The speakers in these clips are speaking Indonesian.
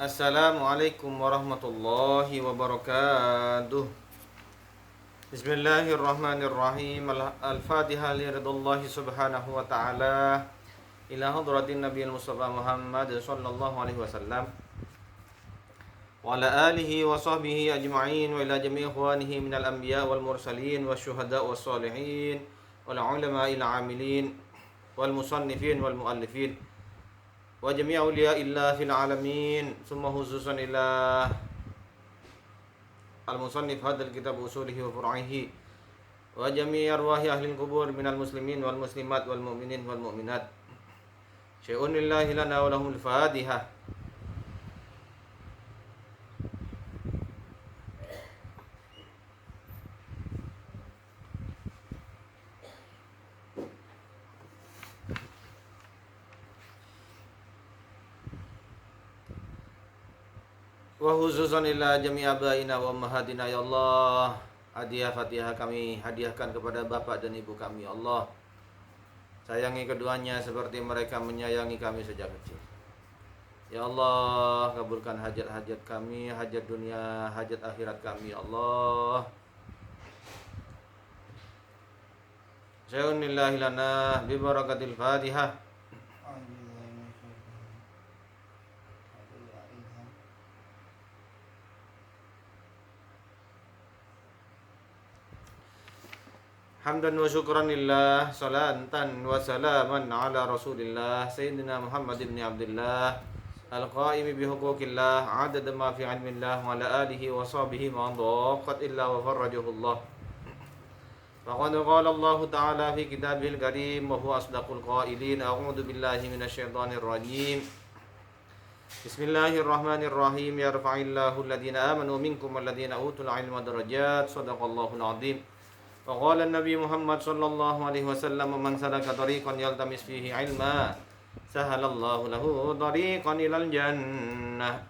Assalamualaikum warahmatullahi wabarakatuh. Bismillahirrahmanirrahim. Al-Fatihah liridhallahi subhanahu wa ta'ala ila hadratin nabiyil mustafa Muhammad sallallahu alaihi wasallam wa ala alihi wa sahbihi ajma'in wa ila jami'i ikhwanihi minal anbiya wal mursalin wasyuhada was salihin wal ulama'il amilin wal musannifin wal muallifin wa jami'a awliya'illah fil alamin summa khususan ila al-musannif hadzal kitab usulihi wa furu'ihi wa jami'i arwahi ahli kubur minal muslimin wal muslimat wal mu'minin wal mu'minat syai'un lillahi lana wa lahumul fatihah. Wa khususan ila jami' abaina wa ummahatina ya Allah. Hadiah Fatihah kami hadiahkan kepada bapak dan ibu kami ya Allah. Sayangi keduanya seperti mereka menyayangi kami sejak kecil. Ya Allah, kabulkan hajat-hajat kami, hajat dunia, hajat akhirat kami ya Allah. Syai'unillahi lana bi barakatil Fatihah. Hamdan wa syukran lillah, salatan wa salaman ala rasulillah Sayyidina Muhammad ibn Abdullah al-qaimi bihuquqillah adada ma fi ilmillah wa ala alihi wa sahbihi ma dhaqat illa wa farrajahullah. Faqad qala Allah ta'ala fi kitabihil karim wa huwa asdaqul qailin. A'udzu billahi minasyaitonir rajim. Bismillahirrahmanirrahim. Yarfa'illahu alladhina amanu minkum walladhina utul ilma darajat. Shadaqallahul azim. Faqala Nabi Muhammad sallallahu alaihi wasallam man salaka tariqan yaltamis fihi ilma sahalallahu lahu tariqan ilal jannah.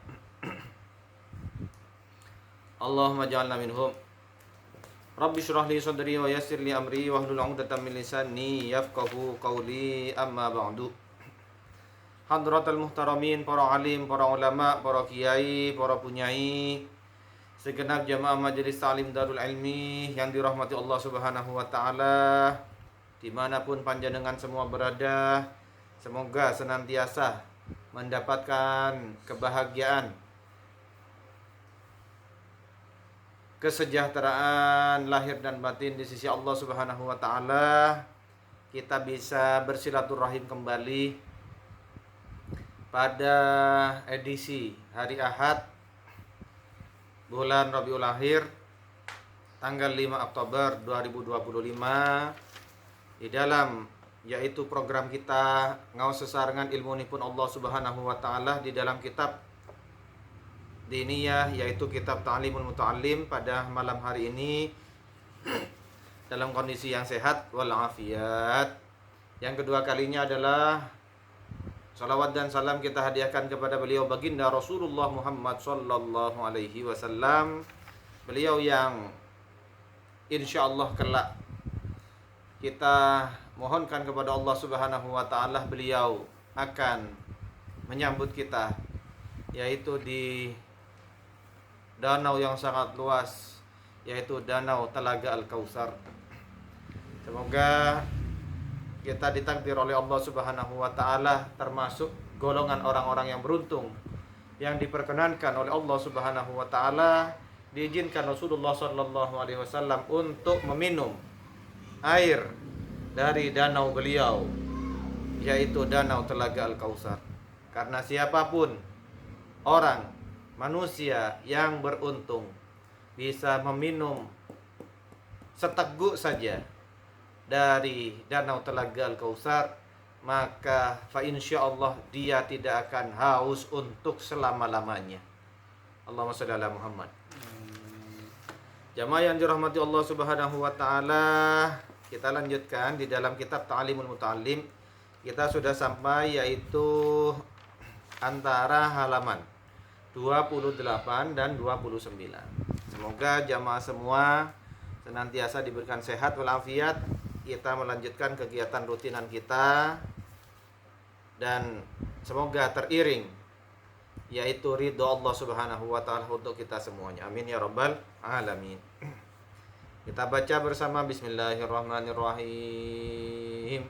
Allahumma ja'alna minhum. Rabbi shrah li sadri wa yassir li amri wahlul 'uqdatam min lisani yafqahu qawli amma ba'du. Hadratal muhtaramin, para alim, para ulama, para kiai, para punyai, segenap jamaah majelis ta'lim Darul Ilmi yang dirahmati Allah Subhanahu wa taala, dimanapun panjenengan semua berada, semoga senantiasa mendapatkan kebahagiaan, kesejahteraan lahir dan batin di sisi Allah Subhanahu wa taala. Kita bisa bersilaturahim kembali pada edisi hari Ahad bulan Rabiul Akhir tanggal 5 Oktober 2025 di dalam yaitu program kita ngaos sesarengan ilmunipun Allah Subhanahu wa taala di dalam kitab diniyah yaitu kitab Ta'limul Muta'allim pada malam hari ini dalam kondisi yang sehat walafiat. Yang kedua kalinya adalah salawat dan salam kita hadiahkan kepada beliau baginda Rasulullah Muhammad sallallahu alaihi wasallam. Beliau yang insyaallah kelak kita mohonkan kepada Allah Subhanahu wa taala beliau akan menyambut kita yaitu di danau yang sangat luas yaitu danau Telaga Al-Kautsar. Semoga kita ditakdir oleh Allah Subhanahu wa taala termasuk golongan orang-orang yang beruntung yang diperkenankan oleh Allah Subhanahu wa taala, diizinkan Rasulullah sallallahu alaihi wasallam untuk meminum air dari danau beliau yaitu danau Telaga Al-Kautsar. Karena siapapun orang manusia yang beruntung bisa meminum seteguk saja dari danau Telaga Al-Kautsar, maka fa insyaallah dia tidak akan haus untuk selama-lamanya. Allahumma shalli ala Muhammad. Jamaah yang dirahmati Allah Subhanahu wa taala, kita lanjutkan di dalam kitab Ta'limul Muta'allim. Kita sudah sampai yaitu antara halaman 28 dan 29. Semoga jamaah semua senantiasa diberikan sehat walafiat. Kita melanjutkan kegiatan rutinan kita dan semoga teriring yaitu ridho Allah Subhanahu wa taala untuk kita semuanya. Amin ya rabbal alamin. Kita baca bersama bismillahirrahmanirrahim.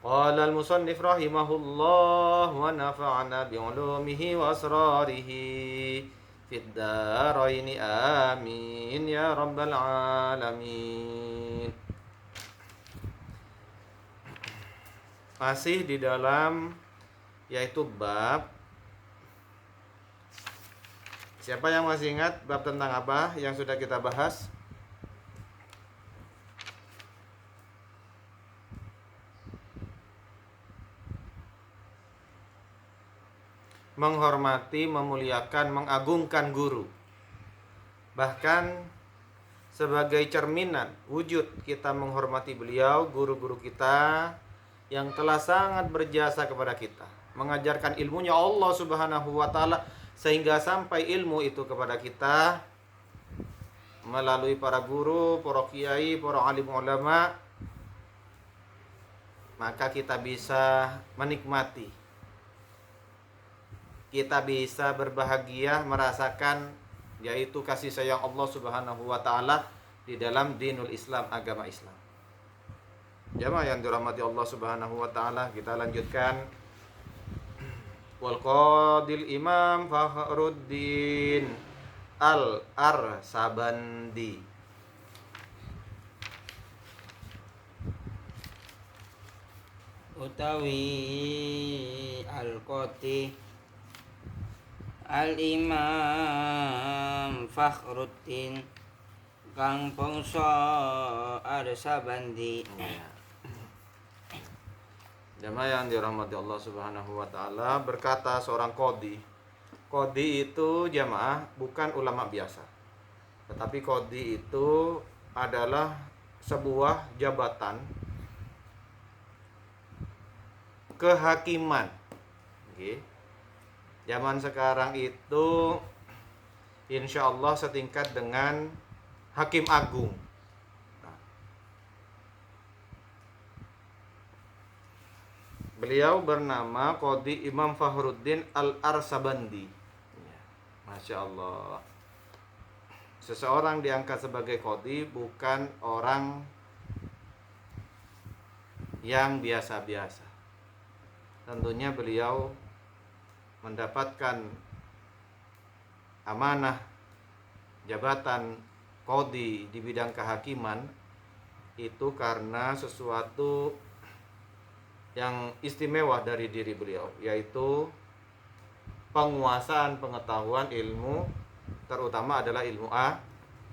Qala al-musannif rahimahullah wa nafa'ana bi'ulumihi wa asrarihi fid dharain amin ya rabbal alamin. Masih di dalam yaitu bab, siapa yang masih ingat bab tentang apa yang sudah kita bahas? Menghormati, memuliakan, mengagungkan guru. Bahkan sebagai cerminan wujud kita menghormati beliau, guru-guru kita yang telah sangat berjasa kepada kita, mengajarkan ilmunya Allah Subhanahu wa taala sehingga sampai ilmu itu kepada kita melalui para guru, para kiai, para alim ulama, maka kita bisa menikmati, kita bisa berbahagia merasakan yaitu kasih sayang Allah Subhanahu wa taala di dalam dinul Islam, agama Islam. Jamaah yang dirahmati Allah Subhanahu wa taala, kita lanjutkan. Wal qadil Imam Fakhruddin Al-Arsabandi. Utawi Al-Qadi Al-Imam Fakhruddin kang bangsa Arsabandi. Jamaah yang dirahmati Allah Subhanahu wa taala, berkata seorang qadhi. Qadhi itu jamaah bukan ulama biasa. Tetapi qadhi itu adalah sebuah jabatan kehakiman. Okay. Zaman sekarang itu insya Allah setingkat dengan hakim agung. Nah, beliau bernama Qadhi Imam Fakhruddin Al-Arsabandi. Masya Allah. Seseorang diangkat sebagai qadhi bukan orang yang biasa-biasa. Tentunya beliau mendapatkan amanah jabatan qadhi di bidang kehakiman itu karena sesuatu yang istimewa dari diri beliau, yaitu penguasaan pengetahuan ilmu, terutama adalah ilmu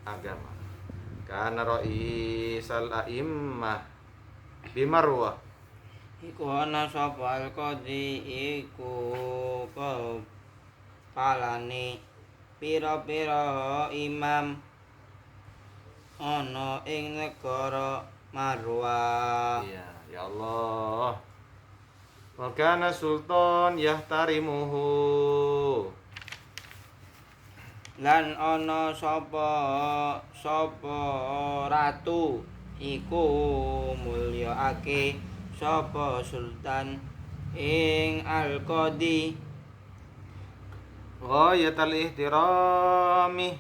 agama. Kana raisal a'immah bimarwah. Iku ana sapa Al-Qadi iku kepalane pira-pira imam ana ing negara Marwah. Iya, ya Allah. Wa kana sultan yahtarimuhu. Lan ana sapa ratu iku mulyaake sapa sultan ing Al-Qadi Ghayatul ihtirami,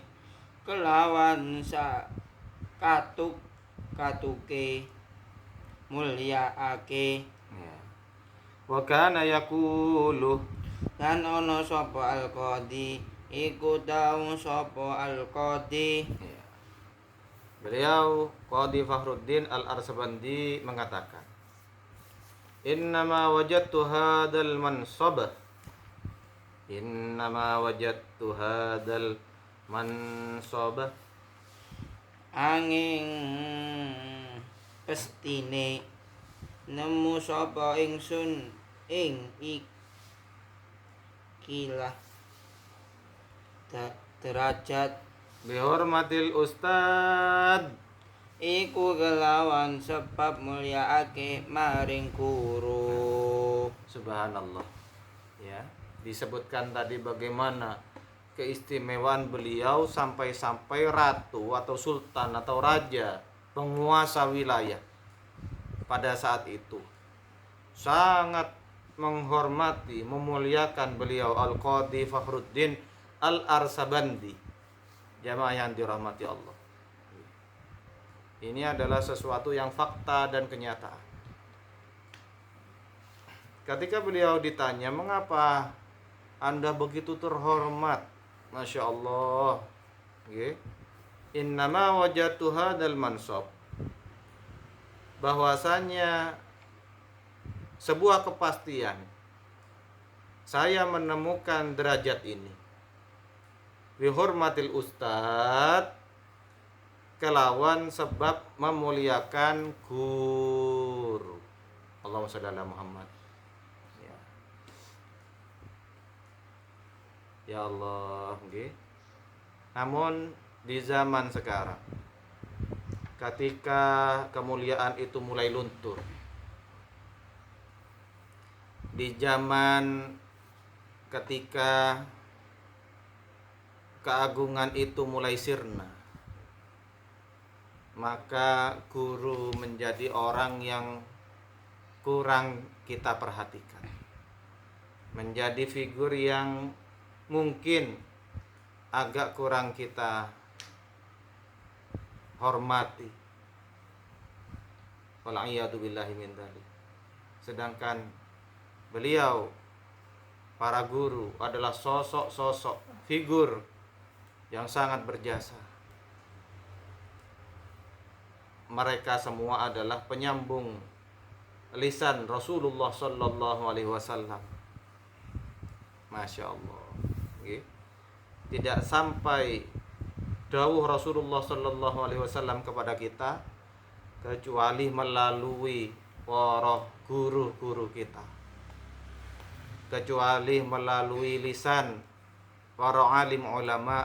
kelawan sak katuke mulyaake. wa kana yaqulu, Lan ana sapa Al-Qadi iku tau sapa Al-Qadi. beliau Qadhi Fakhruddin Al-Arsabandi mengatakan, innama wajadtu hadal mansab, innama wajadtu hadal mansab, Anging pestine nemu sapa ingsun ing ikilah derajat bihormatil ustad, iku kelawan sebab mulyaake maring guru. subhanallah. Ya, disebutkan tadi bagaimana keistimewaan beliau sampai-sampai ratu atau sultan atau raja, penguasa wilayah pada saat itu sangat menghormati, memuliakan beliau Al-Qadhi Fakhruddin Al-Arsabandi. Jamaah yang dirahmati Allah. Ini adalah sesuatu yang fakta dan kenyataan. Ketika beliau ditanya, mengapa Anda begitu terhormat? Masya Allah. Innama wajatu hadal mansab. Bahwasanya sebuah kepastian, saya menemukan derajat ini. Bihormatil ustad, kelawan sebab memuliakan guru. Allahumma shalli ala Muhammad. Ya Allah, Namun di zaman sekarang, ketika kemuliaan itu mulai luntur, di zaman ketika keagungan itu mulai sirna, maka guru menjadi orang yang kurang kita perhatikan, menjadi figur yang mungkin agak kurang kita hormati. Wal'iyadu billahi min dzalik. Sedangkan beliau, para guru, adalah sosok-sosok figur yang sangat berjasa. Mereka semua adalah penyambung lisan Rasulullah sallallahu alaihi wasallam. Masya Allah. Tidak sampai dawuh Rasulullah sallallahu alaihi wasallam kepada kita kecuali melalui para guru-guru kita, kecuali melalui lisan para alim ulama,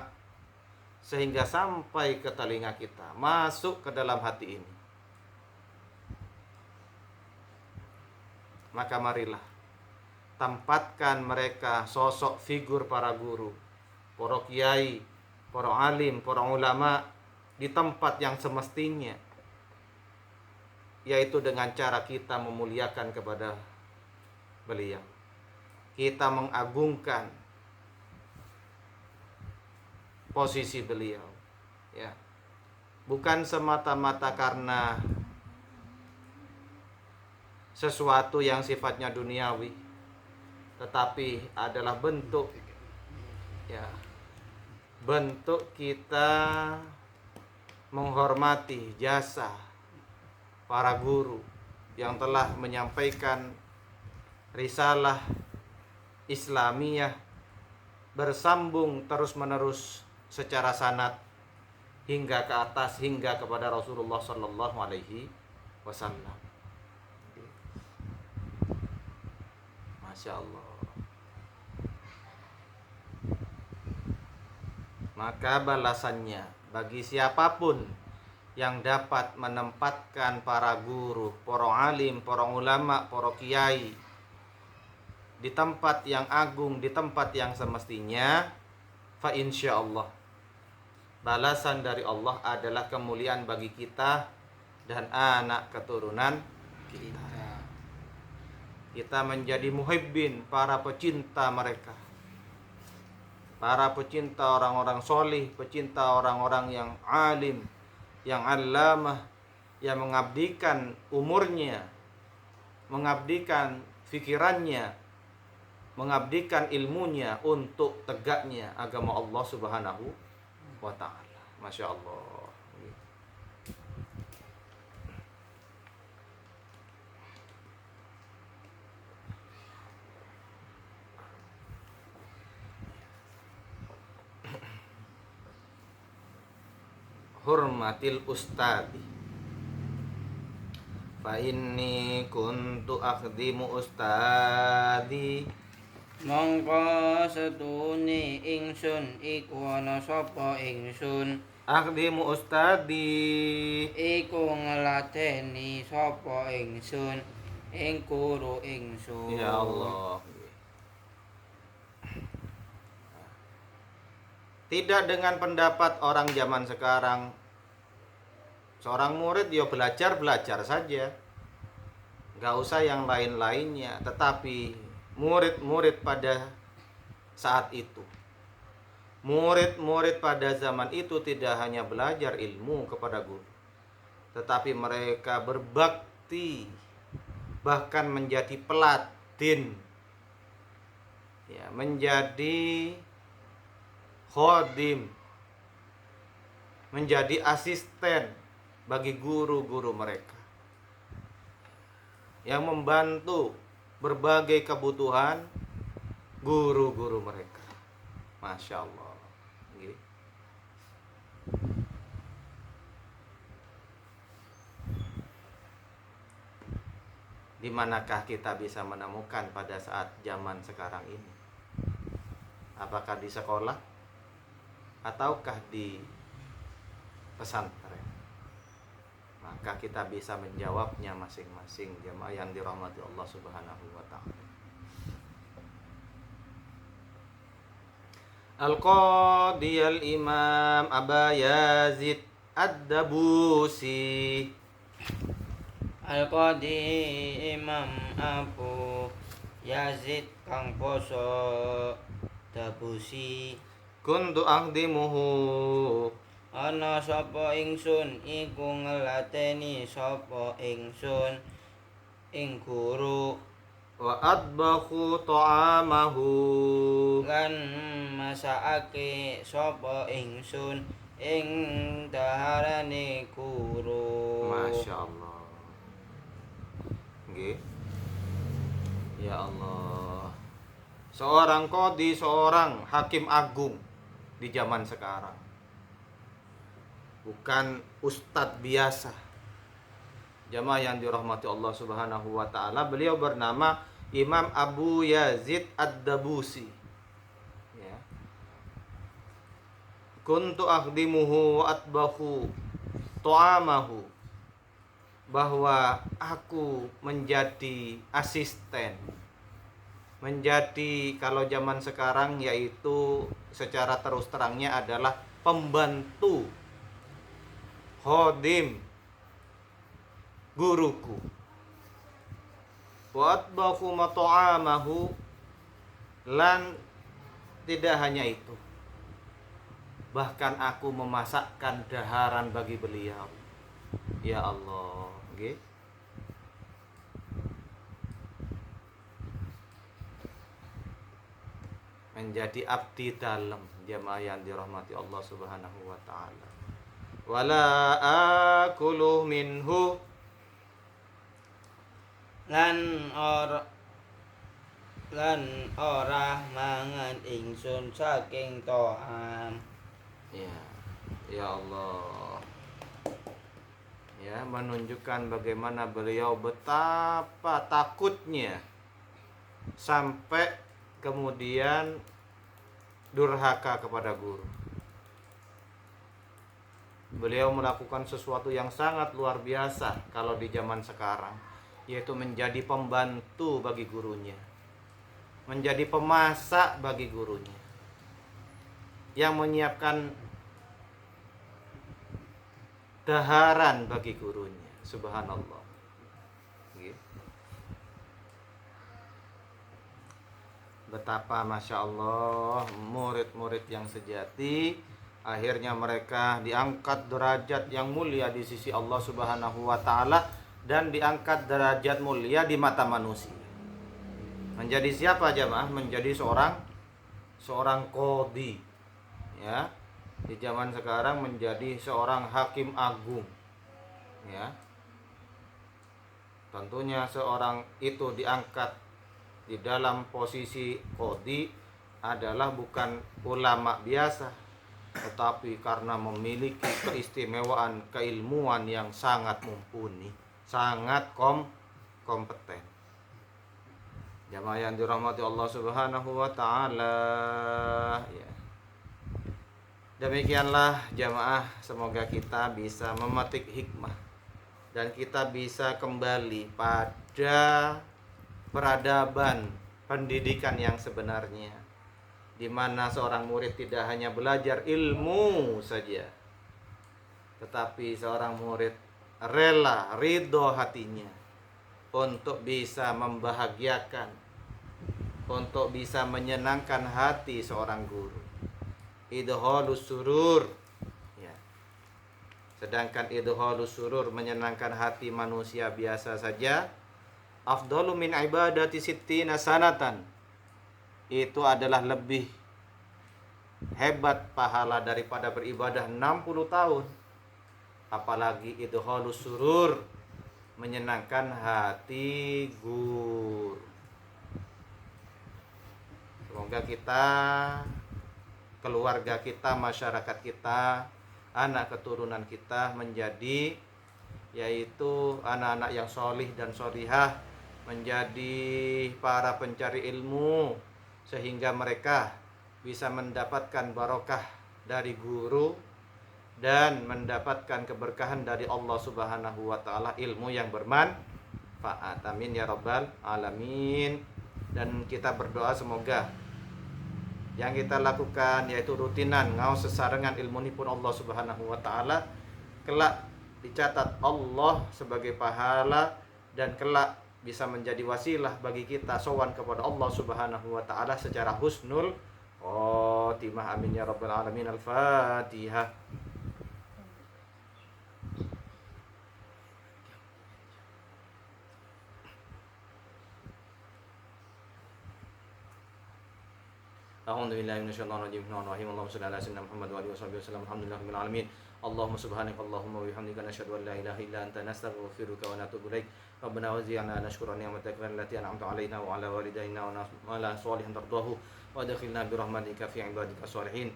sehingga sampai ke telinga kita, masuk ke dalam hati ini. Maka marilah tempatkan mereka, sosok figur para guru, para kiai, para alim, para ulama, di tempat yang semestinya, yaitu dengan cara kita memuliakan kepada beliau, kita mengagungkan posisi beliau, ya, bukan semata-mata karena sesuatu yang sifatnya duniawi, tetapi adalah bentuk, ya, bentuk kita menghormati jasa para guru yang telah menyampaikan risalah Islamiyah bersambung terus-menerus secara sanad hingga ke atas, hingga kepada Rasulullah sallallahu alaihi wasallam. Masya Allah. Maka balasannya bagi siapapun yang dapat menempatkan para guru, para alim, para ulama, para kiai di tempat yang agung, di tempat yang semestinya, fa insyaallah balasan dari Allah adalah kemuliaan bagi kita dan anak keturunan kita. Kita menjadi muhibbin, para pecinta mereka, para pecinta orang-orang solih, pecinta orang-orang yang alim, yang allamah, yang mengabdikan umurnya, mengabdikan fikirannya, mengabdikan ilmunya untuk tegaknya agama Allah Subhanahu wa ta'ala. Masya Allah. Hurmatil ustadi, fa inni kuntu akhdimu ustadi, mongko setune ingsun iku ana sapa ingsun, akhdimu ustadi, iku ngladeni sapa ingsun ing guru ingsun. ya Allah. Tidak dengan pendapat orang zaman sekarang. Seorang murid ya belajar saja, Gak usah yang lain-lainnya, tetapi murid-murid pada saat itu, murid-murid pada zaman itu tidak hanya belajar ilmu kepada guru, tetapi mereka berbakti, bahkan menjadi peladin, ya, menjadi khodim, menjadi asisten bagi guru-guru mereka, yang membantu berbagai kebutuhan guru-guru mereka. Masya Allah. Nggih. Di manakah kita bisa menemukan pada saat zaman sekarang ini? Apakah di sekolah ataukah di pesantren? Maka kita bisa menjawabnya masing-masing, jemaah yang dirahmati Allah Subhanahu wa taala. Al-Qadi al-Imam Aba Yazid Ad-Dabusi. Al-Qadi Imam Abu Yazid kang poso Dabusi. Kuntu akhdimuhu. Ana sapa ingsun iku ngelateni sapa ingsun ing guru, Wa adbakhu ta'amahu. lan masakake sapa ingsun ing daharane guru. Masya Allah. Nggih. Ya Allah. Seorang qadi, seorang hakim agung di zaman sekarang. Bukan ustadz biasa. Jamaah yang dirahmati Allah Subhanahu wa taala, beliau bernama Imam Abu Yazid Ad-Dabusi. Ya. Kuntu akhdimuhu wa atbahu ta'amahu. Bahwa aku menjadi asisten, menjadi, kalau zaman sekarang yaitu secara terus terangnya adalah pembantu, khodim guruku. Wa atbahu mat'amahu, lan tidak hanya itu, bahkan aku memasakkan daharan bagi beliau. Ya Allah, nggih. Menjadi abdi dalam, jamaah yang dirahmati Allah Subhanahu wa taala. Wala akulu minhu, lan ora mangan ingsun saking to'am. ya, ya Allah. Ya, menunjukkan bagaimana beliau betapa takutnya sampai kemudian durhaka kepada guru. Beliau melakukan sesuatu yang sangat luar biasa kalau di zaman sekarang, yaitu menjadi pembantu bagi gurunya, menjadi pemasak bagi gurunya, yang menyiapkan daharan bagi gurunya. Subhanallah. Betapa Masya Allah murid-murid yang sejati, akhirnya mereka diangkat derajat yang mulia di sisi Allah Subhanahu wa taala, dan diangkat derajat mulia di mata manusia. Menjadi siapa jemaah? Menjadi seorang qadi. Ya. Di zaman sekarang menjadi seorang hakim agung. Ya. Tentunya seorang itu diangkat di dalam posisi qadi adalah bukan ulama biasa, tetapi karena memiliki keistimewaan keilmuan yang sangat mumpuni, sangat kompeten. Jamaah yang dirahmati Allah Subhanahu wa taala, ya. Demikianlah jamaah, semoga kita bisa memetik hikmah dan kita bisa kembali pada peradaban pendidikan yang sebenarnya, di mana seorang murid tidak hanya belajar ilmu saja, tetapi seorang murid rela, ridho hatinya untuk bisa membahagiakan, untuk bisa menyenangkan hati seorang guru. Idholus surur, ya. Sedangkan idholus surur menyenangkan hati manusia biasa saja, afdalu min ibadati sittina sanatan, itu adalah lebih hebat pahala daripada beribadah 60 tahun. Apalagi idholus surur, menyenangkan hati guru. Semoga kita, keluarga kita, masyarakat kita, anak keturunan kita menjadi, yaitu anak-anak yang solih dan solihah, menjadi para pencari ilmu, sehingga mereka bisa mendapatkan barokah dari guru dan mendapatkan keberkahan dari Allah Subhanahu wa taala, ilmu yang bermanfaat. Amin ya rabbal alamin. Dan kita berdoa semoga yang kita lakukan, yaitu rutinan ngaos sesarengan ilmu pun Allah Subhanahu wa taala, kelak dicatat Allah sebagai pahala, dan kelak bisa menjadi wasilah bagi kita sowan kepada Allah Subhanahu wa taala secara husnul khotimah. Amin ya rabbal alamin. Al-Fatihah. A'udzu billahi minasyaitonir rajim. Bismillahirrahmanirrahim. Allahumma shalli ala sayyidina Muhammad wa alihi wasallam. Alhamdulillahirabbil alamin. Allahumma subhanaka Allahumma wa bihamdika nasyhadu an la ilaha illa anta nastaghfiruka wa natubu ilaik. Rabbana wazzi'na nashkura ni'mataka allati an'amta 'alaina wa 'ala walidayna wa ala sholihin tardahu wa adkhilna bi rahmatika fi ibadika sholihin.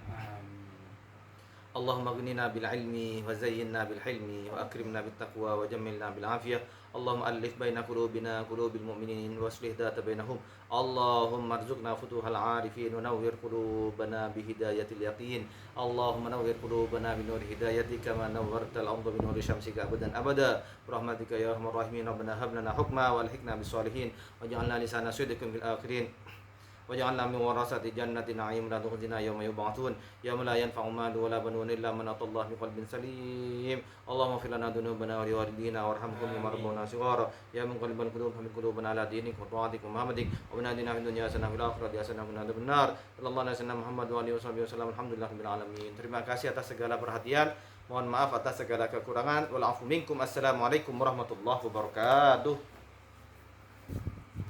Allahumma aghnina bil ilmi wa zayyinna bil hilmi wa akrimna bit taqwa wa jammilna bil afiyah. Allahumma alif baina qulubina qulubil mu'minin wa aslih dhata bainahum. Allahumma arzuqna futuhal arifin wa nawwir qulubana bi hidayatil yaqin. Allahumma nawwir qulubana bi nuri hidayatika kama nawwartal arda bi nuri syamsika abadan abada. Rahmatika ya arhamar rahimin. Rabbana hab lana hukma wa alhiqna bis solihin waj'alna lisana sidqin fil akhirin. Waj'alna min warasati jannati na'im la tukhzina yawma yub'atsun yawma la yanfa'u malun wala banun illa man atallaha biqalbin salim. Allahumma ighfir lana dhunubana wa liwalidina warhamhum kama rabbawna shighara. Ya muqallibal qulub thabbit qulubana ala dinik wa ta'atik wa muhammadik wa binadina fid dunya hasanah fil akhirati hasanah wa qina adzabannar. Sallallahu alaihi wasallam Muhammad wa alihi wasallam. Alhamdulillahirabbil alamin. Terima kasih atas segala perhatian. Mohon maaf atas segala kekurangan. Wal afu minkum. Assalamualaikum warahmatullahi wabarakatuh.